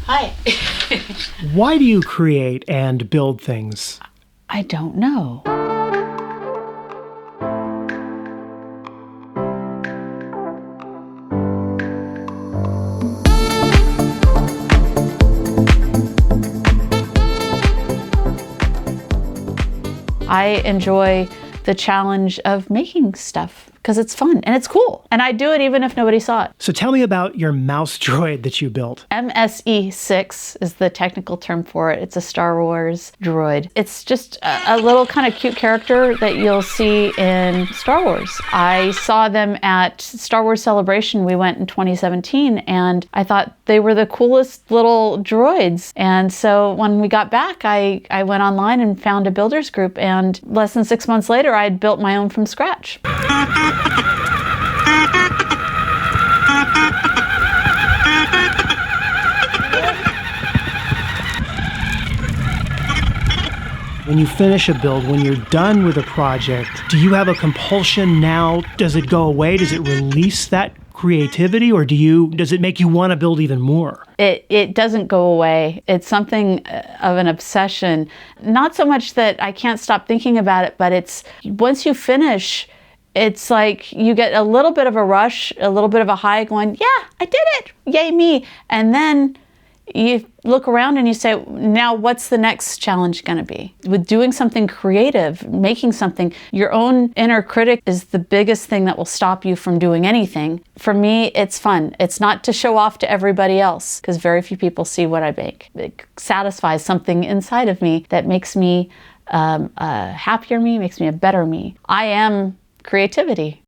Hi. Why do you create and build things? I don't know. I enjoy the challenge of making stuff because it's fun and it's cool. And I do it even if nobody saw it. So tell me about your mouse droid that you built. MSE6 is the technical term for it. It's a Star Wars droid. It's just a little kind of cute character that you'll see in Star Wars. I saw them at Star Wars Celebration. We went in 2017 and I thought they were the coolest little droids. And so when we got back, I went online and found a builders group, and less than 6 months later, I had built my own from scratch. When you finish a build, when you're done with a project, do you have a compulsion now? Does it go away? Does it release that creativity, or does it make you want to build even more? It doesn't go away. It's something of an obsession. Not so much that I can't stop thinking about it, but it's once you finish, it's like you get a little bit of a rush, a little bit of a high going, yeah, I did it, yay me. And then you look around and you say, now what's the next challenge going to be? With doing something creative, making something, your own inner critic is the biggest thing that will stop you from doing anything. For me, it's fun. It's not to show off to everybody else, because very few people see what I make. It satisfies something inside of me that makes me a happier me, makes me a better me. I am creativity.